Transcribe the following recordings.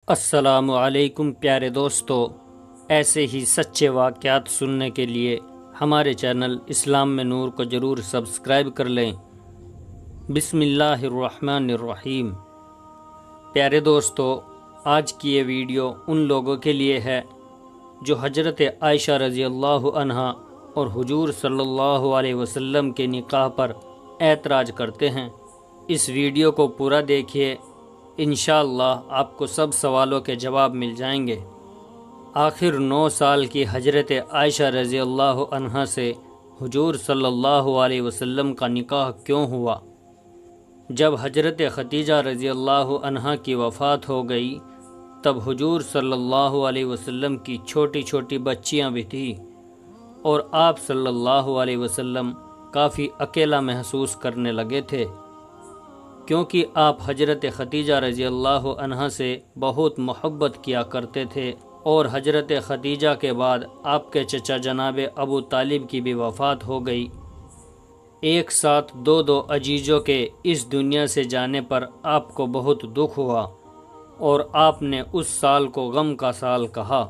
السلام علیکم پیارے دوستو، ایسے ہی سچے واقعات سننے کے لیے ہمارے چینل اسلام میں نور کو ضرور سبسکرائب کر لیں۔ بسم اللہ الرحمن الرحیم۔ پیارے دوستو، آج کی یہ ویڈیو ان لوگوں کے لیے ہے جو حضرت عائشہ رضی اللہ عنہا اور حضور صلی اللہ علیہ وسلم کے نکاح پر اعتراض کرتے ہیں۔ اس ویڈیو کو پورا دیکھیے، انشاءاللہ آپ کو سب سوالوں کے جواب مل جائیں گے۔ آخر 9 سال کی حضرت عائشہ رضی اللہ عنہا سے حضور صلی اللہ علیہ وسلم کا نکاح کیوں ہوا؟ جب حضرت خدیجہ رضی اللہ عنہا کی وفات ہو گئی تب حضور صلی اللہ علیہ وسلم کی چھوٹی چھوٹی بچیاں بھی تھیں اور آپ صلی اللہ علیہ وسلم کافی اکیلا محسوس کرنے لگے تھے، کیونکہ آپ حضرت خدیجہ رضی اللہ عنہا سے بہت محبت کیا کرتے تھے، اور حضرت خدیجہ کے بعد آپ کے چچا جناب ابو طالب کی بھی وفات ہو گئی۔ ایک ساتھ دو عزیزوں کے اس دنیا سے جانے پر آپ کو بہت دکھ ہوا اور آپ نے اس سال کو غم کا سال کہا۔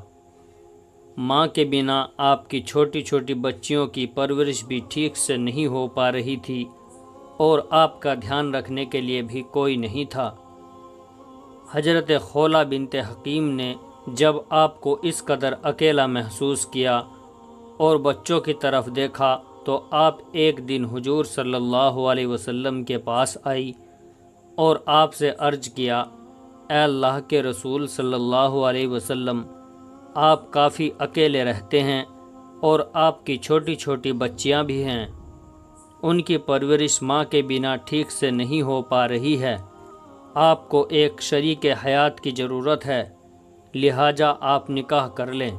ماں کے بنا آپ کی چھوٹی چھوٹی بچیوں کی پرورش بھی ٹھیک سے نہیں ہو پا رہی تھی اور آپ کا دھیان رکھنے کے لیے بھی کوئی نہیں تھا۔ حضرت خولہ بنت حکیم نے جب آپ کو اس قدر اکیلا محسوس کیا اور بچوں کی طرف دیکھا تو آپ ایک دن حضور صلی اللہ علیہ وسلم کے پاس آئی اور آپ سے عرض کیا، اے اللہ کے رسول صلی اللہ علیہ وسلم، آپ کافی اکیلے رہتے ہیں اور آپ کی چھوٹی چھوٹی بچیاں بھی ہیں، ان کی پرورش ماں کے بنا ٹھیک سے نہیں ہو پا رہی ہے، آپ کو ایک شریک حیات کی ضرورت ہے، لہٰذا آپ نکاح کر لیں۔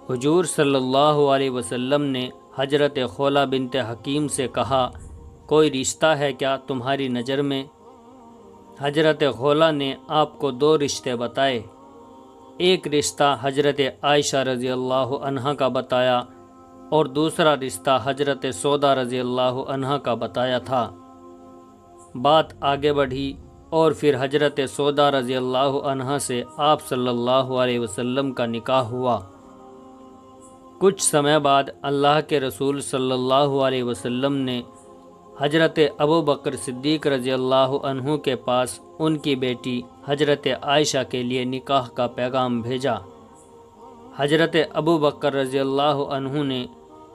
حضور صلی اللہ علیہ وسلم نے حضرت خولہ بنت حکیم سے کہا، کوئی رشتہ ہے کیا تمہاری نظر میں؟ حضرت خولہ نے آپ کو 2 رشتے بتائے۔ ایک رشتہ حضرت عائشہ رضی اللہ عنہا کا بتایا اور دوسرا رشتہ حضرت سودا رضی اللہ عنہا کا بتایا تھا۔ بات آگے بڑھی اور پھر حضرت سودا رضی اللہ عنہا سے آپ صلی اللہ علیہ وسلم کا نکاح ہوا۔ کچھ سمے بعد اللہ کے رسول صلی اللہ علیہ وسلم نے حضرت ابو بکر صدیق رضی اللہ عنہ کے پاس ان کی بیٹی حضرت عائشہ کے لیے نکاح کا پیغام بھیجا۔ حضرت ابو بکر رضی اللہ عنہ نے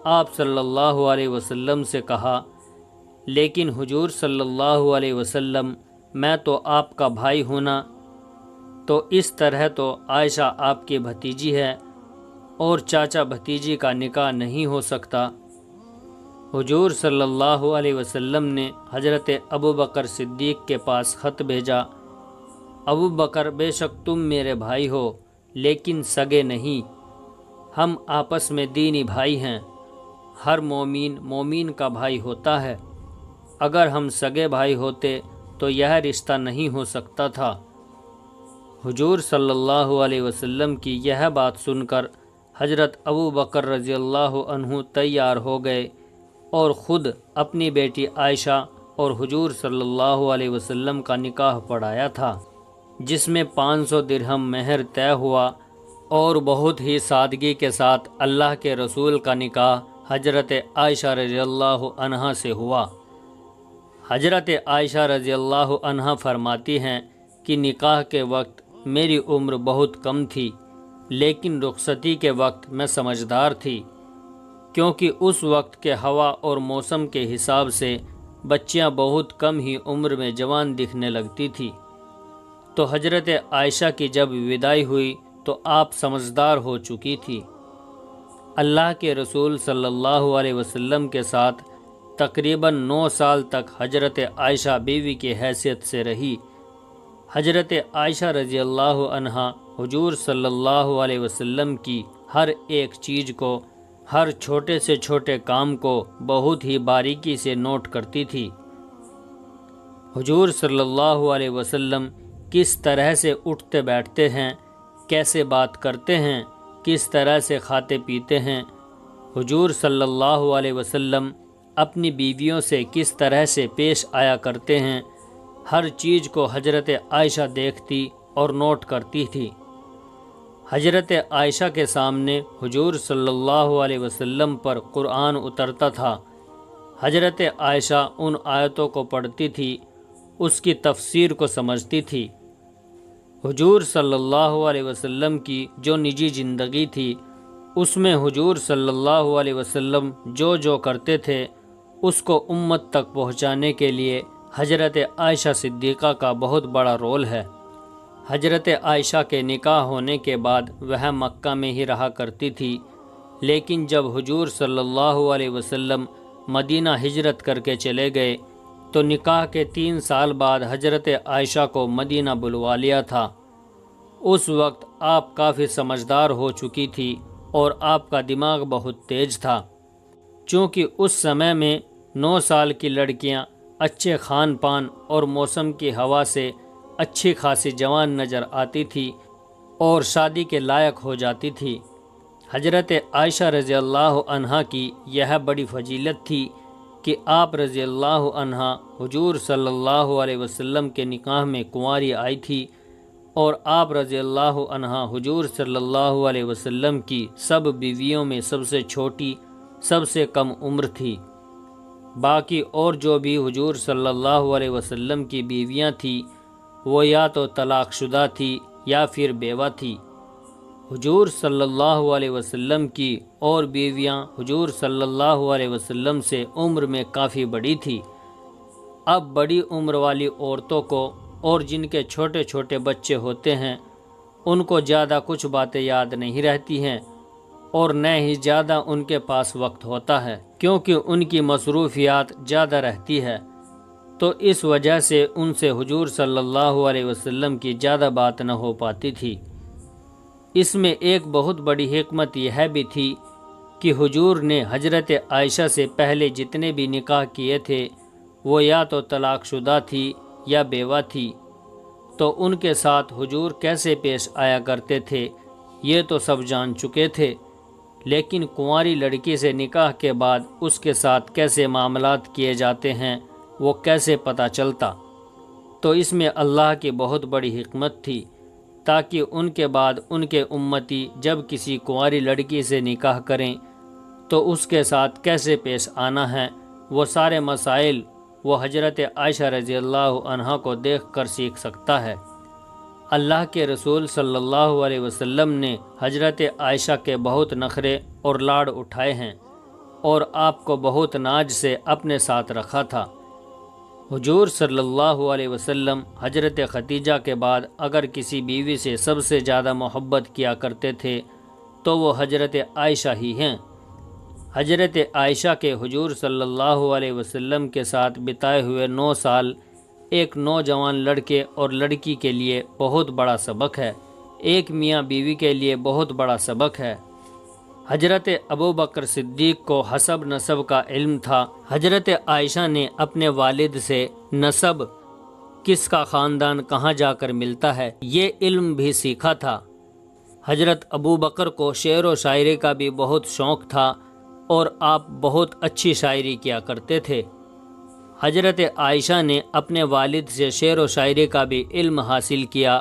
آپ صلی اللہ علیہ وسلم سے کہا، لیکن حضور صلی اللہ علیہ وسلم، میں تو آپ کا بھائی ہوں نا، تو اس طرح تو عائشہ آپ کی بھتیجی ہے اور چاچا بھتیجی کا نکاح نہیں ہو سکتا۔ حضور صلی اللہ علیہ وسلم نے حضرت ابو بکر صدیق کے پاس خط بھیجا، ابو بکر، بے شک تم میرے بھائی ہو لیکن سگے نہیں، ہم آپس میں دینی بھائی ہیں، ہر مومن کا بھائی ہوتا ہے، اگر ہم سگے بھائی ہوتے تو یہ رشتہ نہیں ہو سکتا تھا۔ حضور صلی اللہ علیہ وسلم کی یہ بات سن کر حضرت ابو بکر رضی اللہ عنہ تیار ہو گئے اور خود اپنی بیٹی عائشہ اور حضور صلی اللہ علیہ وسلم کا نکاح پڑھایا تھا، جس میں 500 درہم مہر طے ہوا اور بہت ہی سادگی کے ساتھ اللہ کے رسول کا نکاح حضرت عائشہ رضی اللہ عنہا سے ہوا۔ حضرت عائشہ رضی اللہ عنہا فرماتی ہیں کہ نکاح کے وقت میری عمر بہت کم تھی، لیکن رخصتی کے وقت میں سمجھدار تھی، کیونکہ اس وقت کے ہوا اور موسم کے حساب سے بچیاں بہت کم ہی عمر میں جوان دکھنے لگتی تھی، تو حضرت عائشہ کی جب وداعی ہوئی تو آپ سمجھدار ہو چکی تھی۔ اللہ کے رسول صلی اللہ علیہ وسلم کے ساتھ تقریباً 9 سال تک حضرت عائشہ بیوی کی حیثیت سے رہی۔ حضرت عائشہ رضی اللہ عنہا حضور صلی اللہ علیہ وسلم کی ہر ایک چیز کو، ہر چھوٹے سے چھوٹے کام کو بہت ہی باریکی سے نوٹ کرتی تھی۔ حضور صلی اللہ علیہ وسلم کس طرح سے اٹھتے بیٹھتے ہیں، کیسے بات کرتے ہیں، کس طرح سے کھاتے پیتے ہیں، حضور صلی اللہ علیہ وسلم اپنی بیویوں سے کس طرح سے پیش آیا کرتے ہیں، ہر چیز کو حضرت عائشہ دیکھتی اور نوٹ کرتی تھی۔ حضرت عائشہ کے سامنے حضور صلی اللہ علیہ وسلم پر قرآن اترتا تھا۔ حضرت عائشہ ان آیتوں کو پڑھتی تھی، اس کی تفسیر کو سمجھتی تھی۔ حضور صلی اللہ علیہ وسلم کی جو نجی زندگی تھی، اس میں حضور صلی اللہ علیہ وسلم جو کرتے تھے اس کو امت تک پہنچانے کے لیے حضرت عائشہ صدیقہ کا بہت بڑا رول ہے۔ حضرت عائشہ کے نکاح ہونے کے بعد وہ مکہ میں ہی رہا کرتی تھی، لیکن جب حضور صلی اللہ علیہ وسلم مدینہ ہجرت کر کے چلے گئے تو نکاح کے 3 سال بعد حضرت عائشہ کو مدینہ بلوا لیا تھا۔ اس وقت آپ کافی سمجھدار ہو چکی تھی اور آپ کا دماغ بہت تیز تھا، چونکہ اس سمے میں 9 سال کی لڑکیاں اچھے کھان پان اور موسم کی ہوا سے اچھی خاصی جوان نظر آتی تھی اور شادی کے لائق ہو جاتی تھی۔ حضرت عائشہ رضی اللہ عنہا کی یہ بڑی فضیلت تھی کہ آپ رضی اللہ عنہا حضور صلی اللہ علیہ وسلم کے نکاح میں کنواری آئی تھی، اور آپ رضی اللہ عنہا حضور صلی اللہ علیہ وسلم کی سب بیویوں میں سب سے چھوٹی، سب سے کم عمر تھی۔ باقی اور جو بھی حضور صلی اللہ علیہ وسلم کی بیویاں تھیں وہ یا تو طلاق شدہ تھی یا پھر بیوہ تھی۔ حضور صلی اللہ علیہ وسلم کی اور بیویاں حضور صلی اللہ علیہ وسلم سے عمر میں کافی بڑی تھی۔ اب بڑی عمر والی عورتوں کو اور جن کے چھوٹے چھوٹے بچے ہوتے ہیں ان کو زیادہ کچھ باتیں یاد نہیں رہتی ہیں، اور نہ ہی زیادہ ان کے پاس وقت ہوتا ہے، کیونکہ ان کی مصروفیات زیادہ رہتی ہے، تو اس وجہ سے ان سے حضور صلی اللہ علیہ وسلم کی زیادہ بات نہ ہو پاتی تھی۔ اس میں ایک بہت بڑی حکمت یہ بھی تھی کہ حضور نے حضرت عائشہ سے پہلے جتنے بھی نکاح کیے تھے وہ یا تو طلاق شدہ تھی یا بیوہ تھی، تو ان کے ساتھ حضور کیسے پیش آیا کرتے تھے یہ تو سب جان چکے تھے، لیکن کنواری لڑکی سے نکاح کے بعد اس کے ساتھ کیسے معاملات کیے جاتے ہیں وہ کیسے پتہ چلتا؟ تو اس میں اللہ کی بہت بڑی حکمت تھی، تاکہ ان کے بعد ان کے امتی جب کسی کنواری لڑکی سے نکاح کریں تو اس کے ساتھ کیسے پیش آنا ہے، وہ سارے مسائل وہ حضرت عائشہ رضی اللہ عنہا کو دیکھ کر سیکھ سکتا ہے۔ اللہ کے رسول صلی اللہ علیہ وسلم نے حضرت عائشہ کے بہت نخرے اور لاڑ اٹھائے ہیں اور آپ کو بہت ناز سے اپنے ساتھ رکھا تھا۔ حضور صلی اللہ علیہ وسلم حضرت خدیجہ کے بعد اگر کسی بیوی سے سب سے زیادہ محبت کیا کرتے تھے تو وہ حضرت عائشہ ہی ہیں۔ حضرت عائشہ کے حضور صلی اللہ علیہ وسلم کے ساتھ بتائے ہوئے 9 سال ایک نوجوان لڑکے اور لڑکی کے لیے بہت بڑا سبق ہے، ایک میاں بیوی کے لیے بہت بڑا سبق ہے۔ حضرت ابوبکر صدیق کو حسب نسب کا علم تھا۔ حضرت عائشہ نے اپنے والد سے نسب، کس کا خاندان کہاں جا کر ملتا ہے، یہ علم بھی سیکھا تھا۔ حضرت ابوبکر کو شعر و شاعری کا بھی بہت شوق تھا اور آپ بہت اچھی شاعری کیا کرتے تھے۔ حضرت عائشہ نے اپنے والد سے شعر و شاعری کا بھی علم حاصل کیا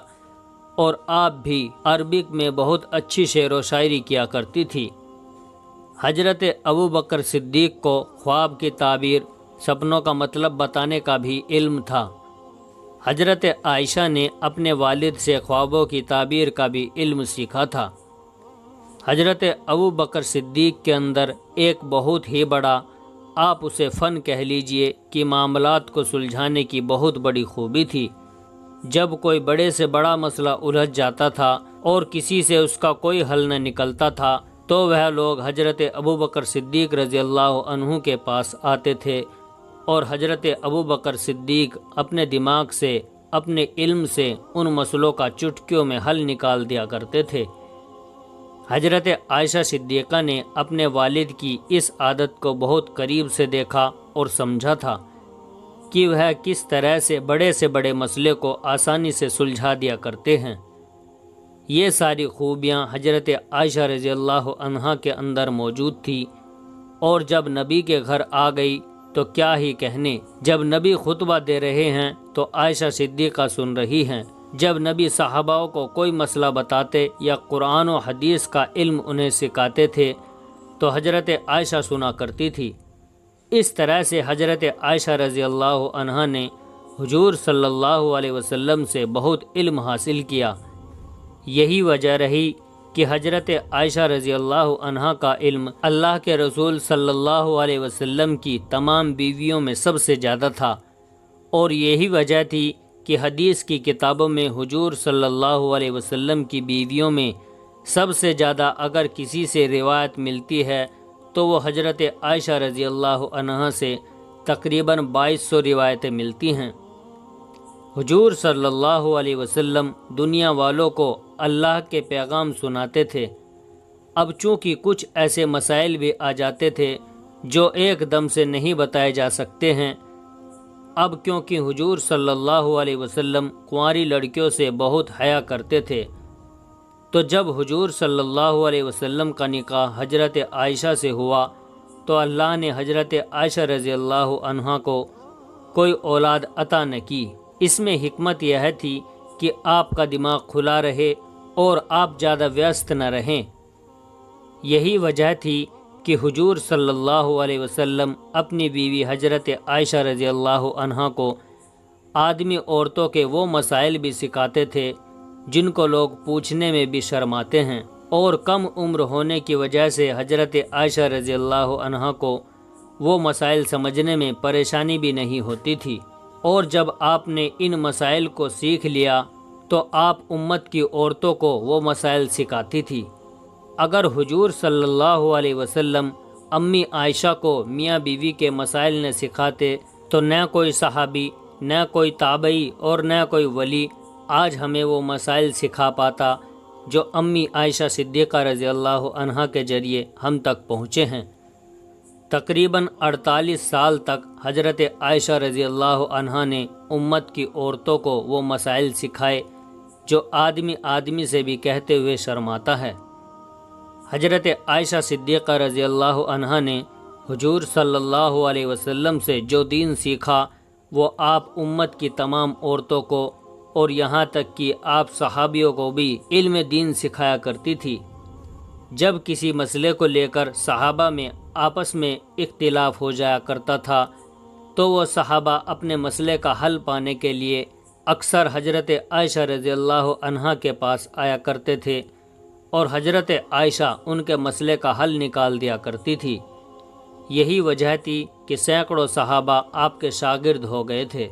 اور آپ بھی عربک میں بہت اچھی شعر و شاعری کیا کرتی تھی۔ حضرت ابوبکر صدیق کو خواب کی تعبیر، سپنوں کا مطلب بتانے کا بھی علم تھا۔ حضرت عائشہ نے اپنے والد سے خوابوں کی تعبیر کا بھی علم سیکھا تھا۔ حضرت ابوبکر صدیق کے اندر ایک بہت ہی بڑا، آپ اسے فن کہہ لیجئے، کہ معاملات کو سلجھانے کی بہت بڑی خوبی تھی۔ جب کوئی بڑے سے بڑا مسئلہ الجھ جاتا تھا اور کسی سے اس کا کوئی حل نہ نکلتا تھا تو وہ لوگ حضرت ابوبکر صدیق رضی اللہ عنہ کے پاس آتے تھے، اور حضرت ابوبکر صدیق اپنے دماغ سے، اپنے علم سے ان مسئلوں کا چٹکیوں میں حل نکال دیا کرتے تھے۔ حضرت عائشہ صدیقہ نے اپنے والد کی اس عادت کو بہت قریب سے دیکھا اور سمجھا تھا کہ وہ کس طرح سے بڑے مسئلے کو آسانی سے سلجھا دیا کرتے ہیں۔ یہ ساری خوبیاں حضرت عائشہ رضی اللہ عنہا کے اندر موجود تھی، اور جب نبی کے گھر آ گئی تو کیا ہی کہنے، جب نبی خطبہ دے رہے ہیں تو عائشہ صدیقہ سن رہی ہیں، جب نبی صحاباؤں کو کوئی مسئلہ بتاتے یا قرآن و حدیث کا علم انہیں سکھاتے تھے تو حضرت عائشہ سنا کرتی تھی۔ اس طرح سے حضرت عائشہ رضی اللہ عنہا نے حضور صلی اللہ علیہ وسلم سے بہت علم حاصل کیا۔ یہی وجہ رہی کہ حضرت عائشہ رضی اللہ عنہا کا علم اللہ کے رسول صلی اللہ علیہ وسلم کی تمام بیویوں میں سب سے زیادہ تھا، اور یہی وجہ تھی کہ حدیث کی کتابوں میں حضور صلی اللہ علیہ وسلم کی بیویوں میں سب سے زیادہ اگر کسی سے روایت ملتی ہے تو وہ حضرت عائشہ رضی اللہ عنہا سے تقریباً 2200 روایتیں ملتی ہیں۔ حضور صلی اللہ علیہ وسلم دنیا والوں کو اللہ کے پیغام سناتے تھے۔ اب چونکہ کچھ ایسے مسائل بھی آ جاتے تھے جو ایک دم سے نہیں بتائے جا سکتے ہیں۔ اب کیونکہ حضور صلی اللہ علیہ وسلم کنواری لڑکیوں سے بہت حیا کرتے تھے، تو جب حضور صلی اللہ علیہ وسلم کا نکاح حضرت عائشہ سے ہوا تو اللہ نے حضرت عائشہ رضی اللہ عنہا کو کوئی اولاد عطا نہ کی۔ اس میں حکمت یہ تھی کہ آپ کا دماغ کھلا رہے اور آپ زیادہ ویست نہ رہیں۔ یہی وجہ تھی کہ حضور صلی اللہ علیہ وسلم اپنی بیوی حضرت عائشہ رضی اللہ عنہا کو آدمی عورتوں کے وہ مسائل بھی سکھاتے تھے جن کو لوگ پوچھنے میں بھی شرماتے ہیں، اور کم عمر ہونے کی وجہ سے حضرت عائشہ رضی اللہ عنہا کو وہ مسائل سمجھنے میں پریشانی بھی نہیں ہوتی تھی، اور جب آپ نے ان مسائل کو سیکھ لیا تو آپ امت کی عورتوں کو وہ مسائل سکھاتی تھی۔ اگر حضور صلی اللہ علیہ وسلم امی عائشہ کو میاں بیوی کے مسائل نہ سکھاتے تو نہ کوئی صحابی، نہ کوئی تابعی اور نہ کوئی ولی آج ہمیں وہ مسائل سکھا پاتا جو امی عائشہ صدیقہ رضی اللہ عنہا کے ذریعے ہم تک پہنچے ہیں۔ تقریباً 48 سال تک حضرت عائشہ رضی اللہ عنہا نے امت کی عورتوں کو وہ مسائل سکھائے جو آدمی سے بھی کہتے ہوئے شرماتا ہے۔ حضرت عائشہ صدیقہ رضی اللہ عنہا نے حضور صلی اللہ علیہ وسلم سے جو دین سیکھا وہ آپ امت کی تمام عورتوں کو اور یہاں تک کہ آپ صحابیوں کو بھی علم دین سکھایا کرتی تھی۔ جب کسی مسئلے کو لے کر صحابہ میں آپس میں اختلاف ہو جایا کرتا تھا تو وہ صحابہ اپنے مسئلے کا حل پانے کے لیے اکثر حضرت عائشہ رضی اللہ عنہا کے پاس آیا کرتے تھے، اور حضرت عائشہ ان کے مسئلے کا حل نکال دیا کرتی تھی۔ یہی وجہ تھی کہ سینکڑوں صحابہ آپ کے شاگرد ہو گئے تھے۔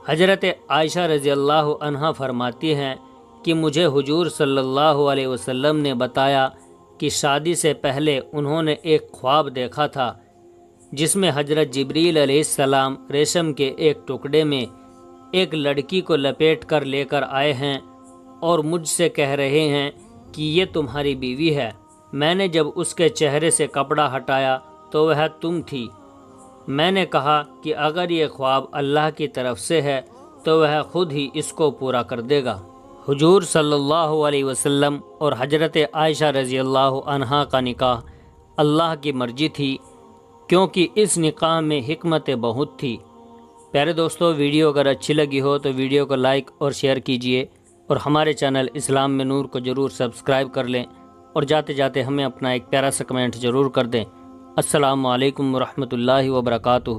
حضرت عائشہ رضی اللہ عنہا فرماتی ہیں کہ مجھے حضور صلی اللہ علیہ وسلم نے بتایا کہ شادی سے پہلے انہوں نے ایک خواب دیکھا تھا جس میں حضرت جبریل علیہ السلام ریشم کے ایک ٹکڑے میں ایک لڑکی کو لپیٹ کر لے کر آئے ہیں اور مجھ سے کہہ رہے ہیں کہ یہ تمہاری بیوی ہے۔ میں نے جب اس کے چہرے سے کپڑا ہٹایا تو وہ تم تھی۔ میں نے کہا کہ اگر یہ خواب اللہ کی طرف سے ہے تو وہ خود ہی اس کو پورا کر دے گا۔ حضور صلی اللہ علیہ وسلم اور حضرت عائشہ رضی اللہ عنہا کا نکاح اللہ کی مرضی تھی، کیونکہ اس نکاح میں حکمت بہت تھی۔ پیارے دوستو، ویڈیو اگر اچھی لگی ہو تو ویڈیو کو لائک اور شیئر کیجئے، اور ہمارے چینل اسلام میں نور کو ضرور سبسکرائب کر لیں، اور جاتے جاتے ہمیں اپنا ایک پیارا سا کمنٹ ضرور کر دیں۔ السلام علیکم ورحمۃ اللہ وبرکاتہ۔